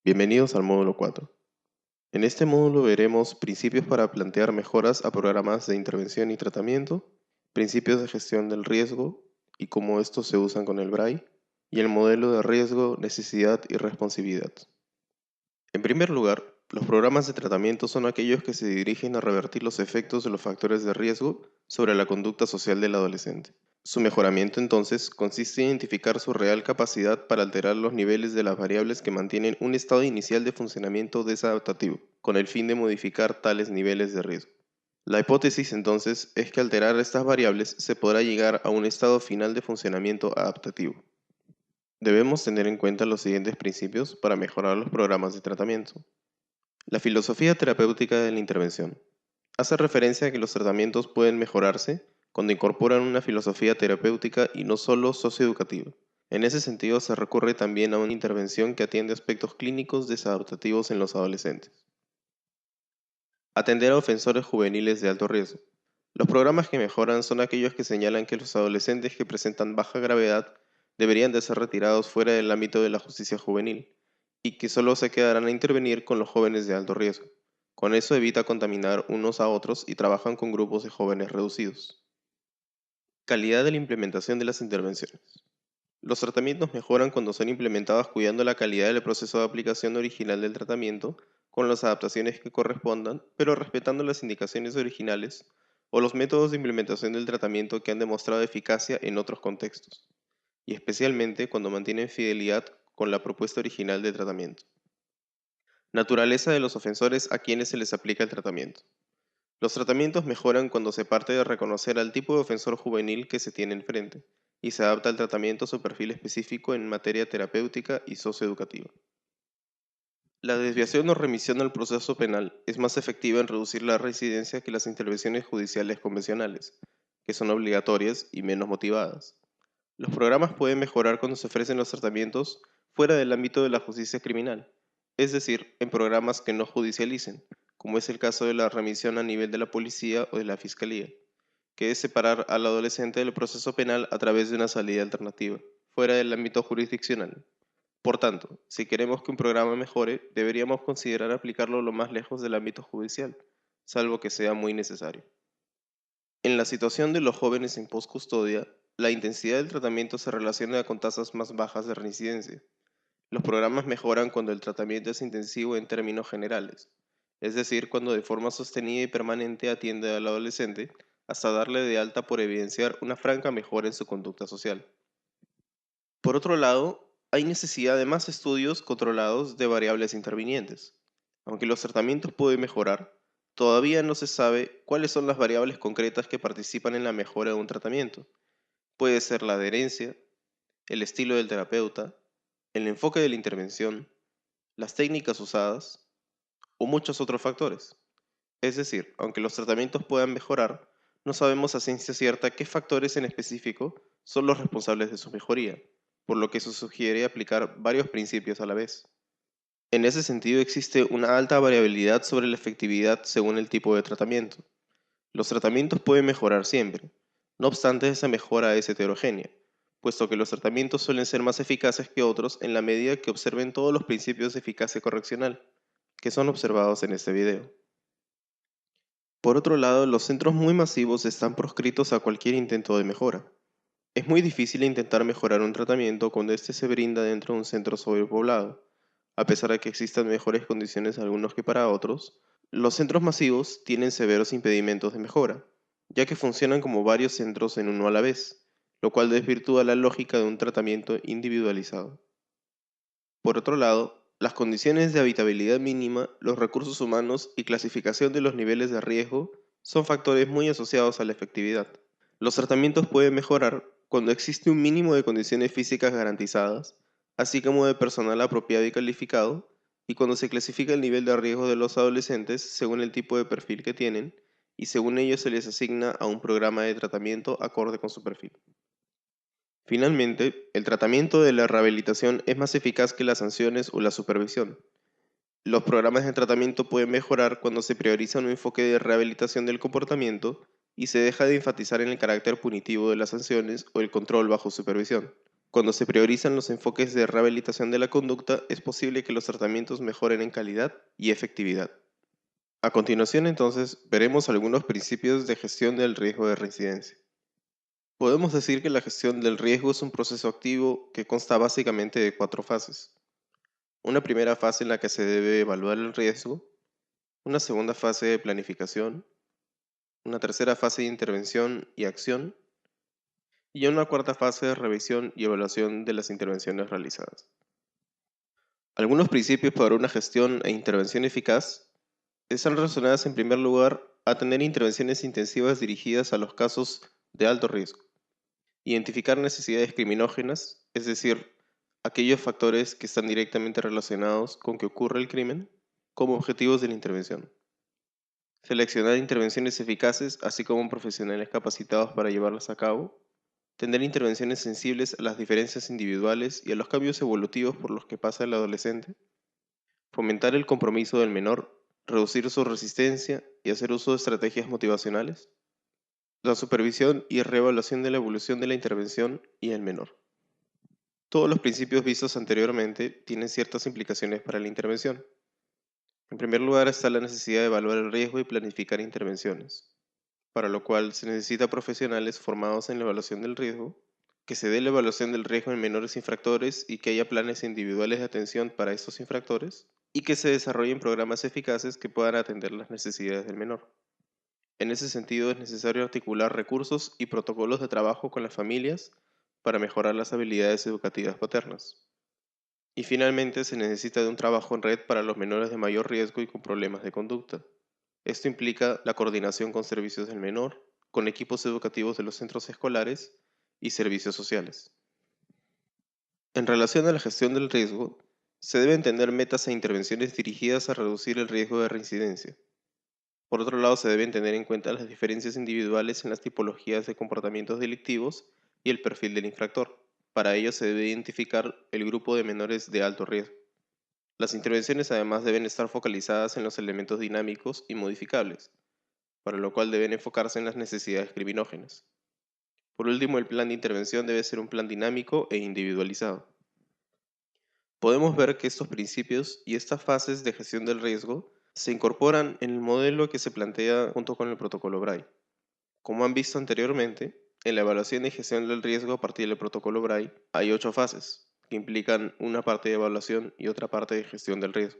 Bienvenidos al módulo 4. En este módulo veremos principios para plantear mejoras a programas de intervención y tratamiento, principios de gestión del riesgo y cómo estos se usan con el BRAI, y el modelo de riesgo, necesidad y responsividad. En primer lugar, los programas de tratamiento son aquellos que se dirigen a revertir los efectos de los factores de riesgo sobre la conducta social del adolescente. Su mejoramiento entonces consiste en identificar su real capacidad para alterar los niveles de las variables que mantienen un estado inicial de funcionamiento desadaptativo, con el fin de modificar tales niveles de riesgo. La hipótesis entonces es que alterar estas variables se podrá llegar a un estado final de funcionamiento adaptativo. Debemos tener en cuenta los siguientes principios para mejorar los programas de tratamiento. La filosofía terapéutica de la intervención. Hace referencia a que los tratamientos pueden mejorarse cuando incorporan una filosofía terapéutica y no solo socioeducativa. En ese sentido, se recurre también a una intervención que atiende aspectos clínicos desadaptativos en los adolescentes. Atender a ofensores juveniles de alto riesgo. Los programas que mejoran son aquellos que señalan que los adolescentes que presentan baja gravedad deberían de ser retirados fuera del ámbito de la justicia juvenil y que solo se quedarán a intervenir con los jóvenes de alto riesgo. Con eso evita contaminar unos a otros y trabajan con grupos de jóvenes reducidos. Calidad de la implementación de las intervenciones. Los tratamientos mejoran cuando son implementados cuidando la calidad del proceso de aplicación original del tratamiento, con las adaptaciones que correspondan, pero respetando las indicaciones originales o los métodos de implementación del tratamiento que han demostrado eficacia en otros contextos, y especialmente cuando mantienen fidelidad con la propuesta original de tratamiento. Naturaleza de los ofensores a quienes se les aplica el tratamiento. Los tratamientos mejoran cuando se parte de reconocer al tipo de ofensor juvenil que se tiene enfrente y se adapta el tratamiento a su perfil específico en materia terapéutica y socioeducativa. La desviación o remisión al proceso penal es más efectiva en reducir la reincidencia que las intervenciones judiciales convencionales, que son obligatorias y menos motivadas. Los programas pueden mejorar cuando se ofrecen los tratamientos fuera del ámbito de la justicia criminal, es decir, en programas que no judicialicen, como es el caso de la remisión a nivel de la policía o de la fiscalía, que es separar al adolescente del proceso penal a través de una salida alternativa, fuera del ámbito jurisdiccional. Por tanto, si queremos que un programa mejore, deberíamos considerar aplicarlo lo más lejos del ámbito judicial, salvo que sea muy necesario. En la situación de los jóvenes en postcustodia, la intensidad del tratamiento se relaciona con tasas más bajas de reincidencia. Los programas mejoran cuando el tratamiento es intensivo en términos generales, es decir, cuando de forma sostenida y permanente atiende al adolescente hasta darle de alta por evidenciar una franca mejora en su conducta social. Por otro lado, hay necesidad de más estudios controlados de variables intervinientes. Aunque los tratamientos pueden mejorar, todavía no se sabe cuáles son las variables concretas que participan en la mejora de un tratamiento. Puede ser la adherencia, el estilo del terapeuta, el enfoque de la intervención, las técnicas usadas o muchos otros factores. Es decir, aunque los tratamientos puedan mejorar, no sabemos a ciencia cierta qué factores en específico son los responsables de su mejoría, por lo que se sugiere aplicar varios principios a la vez. En ese sentido existe una alta variabilidad sobre la efectividad según el tipo de tratamiento. Los tratamientos pueden mejorar siempre, no obstante esa mejora es heterogénea, puesto que los tratamientos suelen ser más eficaces que otros en la medida que observen todos los principios de eficacia correccional, que son observados en este video. Por otro lado, los centros muy masivos están proscritos a cualquier intento de mejora. Es muy difícil intentar mejorar un tratamiento cuando éste se brinda dentro de un centro sobrepoblado. A pesar de que existan mejores condiciones algunos que para otros, los centros masivos tienen severos impedimentos de mejora, ya que funcionan como varios centros en uno a la vez, lo cual desvirtúa la lógica de un tratamiento individualizado. Por otro lado, las condiciones de habitabilidad mínima, los recursos humanos y clasificación de los niveles de riesgo son factores muy asociados a la efectividad. Los tratamientos pueden mejorar cuando existe un mínimo de condiciones físicas garantizadas, así como de personal apropiado y calificado, y cuando se clasifica el nivel de riesgo de los adolescentes según el tipo de perfil que tienen, y según ello se les asigna a un programa de tratamiento acorde con su perfil. Finalmente, el tratamiento de la rehabilitación es más eficaz que las sanciones o la supervisión. Los programas de tratamiento pueden mejorar cuando se prioriza un enfoque de rehabilitación del comportamiento y se deja de enfatizar en el carácter punitivo de las sanciones o el control bajo supervisión. Cuando se priorizan los enfoques de rehabilitación de la conducta, es posible que los tratamientos mejoren en calidad y efectividad. A continuación, entonces, veremos algunos principios de gestión del riesgo de reincidencia. Podemos decir que la gestión del riesgo es un proceso activo que consta básicamente de 4 fases. Una primera fase en la que se debe evaluar el riesgo, una segunda fase de planificación, una tercera fase de intervención y acción, y una cuarta fase de revisión y evaluación de las intervenciones realizadas. Algunos principios para una gestión e intervención eficaz están relacionadas en primer lugar a tener intervenciones intensivas dirigidas a los casos de alto riesgo, identificar necesidades criminógenas, es decir, aquellos factores que están directamente relacionados con que ocurra el crimen, como objetivos de la intervención. Seleccionar intervenciones eficaces, así como profesionales capacitados para llevarlas a cabo. Tener intervenciones sensibles a las diferencias individuales y a los cambios evolutivos por los que pasa el adolescente. Fomentar el compromiso del menor, reducir su resistencia y hacer uso de estrategias motivacionales. La supervisión y reevaluación de la evolución de la intervención y el menor. Todos los principios vistos anteriormente tienen ciertas implicaciones para la intervención. En primer lugar está la necesidad de evaluar el riesgo y planificar intervenciones, para lo cual se necesita profesionales formados en la evaluación del riesgo, que se dé la evaluación del riesgo en menores infractores y que haya planes individuales de atención para estos infractores, y que se desarrollen programas eficaces que puedan atender las necesidades del menor. En ese sentido es necesario articular recursos y protocolos de trabajo con las familias para mejorar las habilidades educativas paternas. Y finalmente se necesita de un trabajo en red para los menores de mayor riesgo y con problemas de conducta. Esto implica la coordinación con servicios del menor, con equipos educativos de los centros escolares y servicios sociales. En relación a la gestión del riesgo, se deben tener metas e intervenciones dirigidas a reducir el riesgo de reincidencia. Por otro lado, se deben tener en cuenta las diferencias individuales en las tipologías de comportamientos delictivos y el perfil del infractor. Para ello se debe identificar el grupo de menores de alto riesgo. Las intervenciones además deben estar focalizadas en los elementos dinámicos y modificables, para lo cual deben enfocarse en las necesidades criminógenas. Por último, el plan de intervención debe ser un plan dinámico e individualizado. Podemos ver que estos principios y estas fases de gestión del riesgo se incorporan en el modelo que se plantea junto con el protocolo BRAI. Como han visto anteriormente, en la evaluación y gestión del riesgo a partir del protocolo BRAI hay 8 fases, que implican una parte de evaluación y otra parte de gestión del riesgo.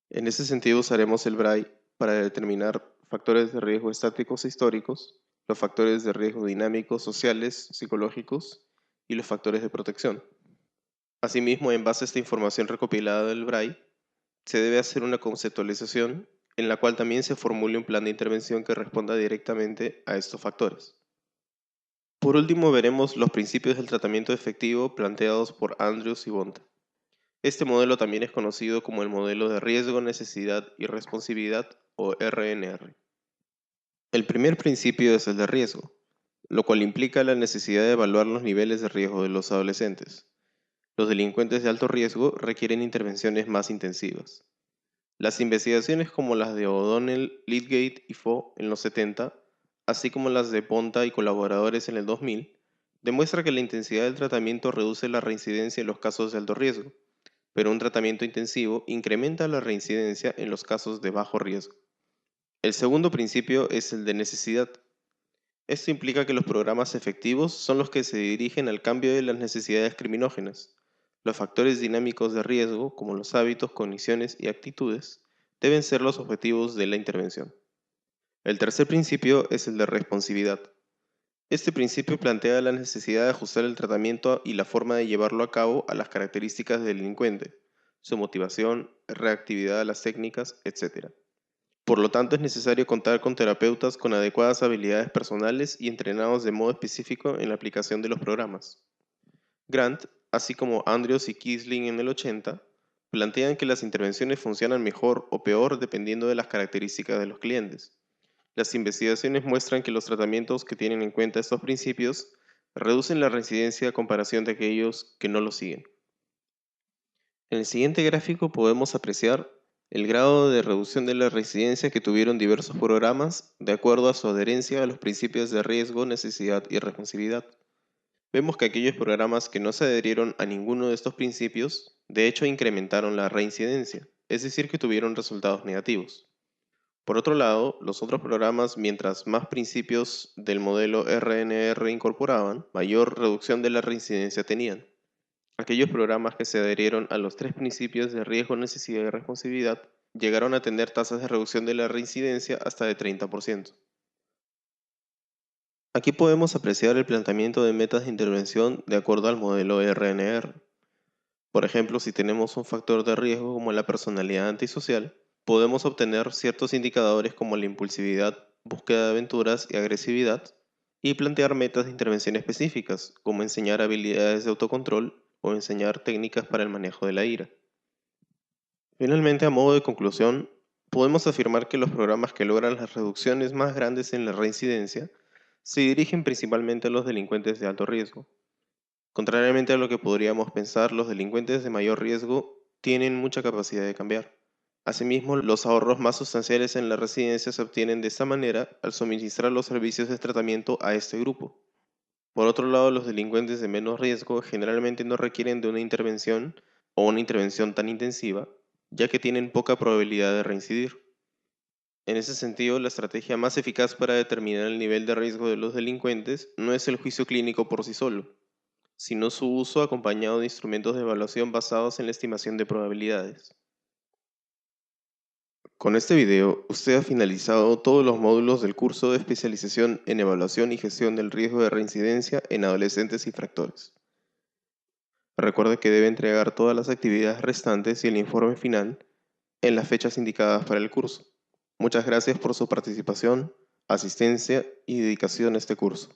En ese sentido usaremos el BRAI para determinar factores de riesgo estáticos e históricos, los factores de riesgo dinámicos, sociales, psicológicos y los factores de protección. Asimismo, en base a esta información recopilada del BRAI, se debe hacer una conceptualización en la cual también se formule un plan de intervención que responda directamente a estos factores. Por último, veremos los principios del tratamiento efectivo planteados por Andrews y Bonta. Este modelo también es conocido como el modelo de riesgo, necesidad y responsividad o RNR. El primer principio es el de riesgo, lo cual implica la necesidad de evaluar los niveles de riesgo de los adolescentes. Los delincuentes de alto riesgo requieren intervenciones más intensivas. Las investigaciones como las de O'Donnell, Lydgate y Fo en los 70, así como las de Ponta y colaboradores en el 2000, demuestran que la intensidad del tratamiento reduce la reincidencia en los casos de alto riesgo, pero un tratamiento intensivo incrementa la reincidencia en los casos de bajo riesgo. El segundo principio es el de necesidad. Esto implica que los programas efectivos son los que se dirigen al cambio de las necesidades criminógenas. Los factores dinámicos de riesgo, como los hábitos, cogniciones y actitudes, deben ser los objetivos de la intervención. El tercer principio es el de responsividad. Este principio plantea la necesidad de ajustar el tratamiento y la forma de llevarlo a cabo a las características del delincuente, su motivación, reactividad a las técnicas, etc. Por lo tanto, es necesario contar con terapeutas con adecuadas habilidades personales y entrenados de modo específico en la aplicación de los programas. Grant, así como Andrews y Kisling en el 80, plantean que las intervenciones funcionan mejor o peor dependiendo de las características de los clientes. Las investigaciones muestran que los tratamientos que tienen en cuenta estos principios reducen la reincidencia a comparación de aquellos que no lo siguen. En el siguiente gráfico podemos apreciar el grado de reducción de la reincidencia que tuvieron diversos programas de acuerdo a su adherencia a los principios de riesgo, necesidad y responsabilidad. Vemos que aquellos programas que no se adherieron a ninguno de estos principios, de hecho incrementaron la reincidencia, es decir, que tuvieron resultados negativos. Por otro lado, los otros programas, mientras más principios del modelo RNR incorporaban, mayor reducción de la reincidencia tenían. Aquellos programas que se adherieron a los tres principios de riesgo, necesidad y responsabilidad llegaron a tener tasas de reducción de la reincidencia hasta de 30%. Aquí podemos apreciar el planteamiento de metas de intervención de acuerdo al modelo RNR. Por ejemplo, si tenemos un factor de riesgo como la personalidad antisocial, podemos obtener ciertos indicadores como la impulsividad, búsqueda de aventuras y agresividad, y plantear metas de intervención específicas, como enseñar habilidades de autocontrol o enseñar técnicas para el manejo de la ira. Finalmente, a modo de conclusión, podemos afirmar que los programas que logran las reducciones más grandes en la reincidencia se dirigen principalmente a los delincuentes de alto riesgo. Contrariamente a lo que podríamos pensar, los delincuentes de mayor riesgo tienen mucha capacidad de cambiar. Asimismo, los ahorros más sustanciales en la residencia se obtienen de esta manera al suministrar los servicios de tratamiento a este grupo. Por otro lado, los delincuentes de menos riesgo generalmente no requieren de una intervención o una intervención tan intensiva, ya que tienen poca probabilidad de reincidir. En ese sentido, la estrategia más eficaz para determinar el nivel de riesgo de los delincuentes no es el juicio clínico por sí solo, sino su uso acompañado de instrumentos de evaluación basados en la estimación de probabilidades. Con este video, usted ha finalizado todos los módulos del curso de especialización en evaluación y gestión del riesgo de reincidencia en adolescentes infractores. Recuerde que debe entregar todas las actividades restantes y el informe final en las fechas indicadas para el curso. Muchas gracias por su participación, asistencia y dedicación a este curso.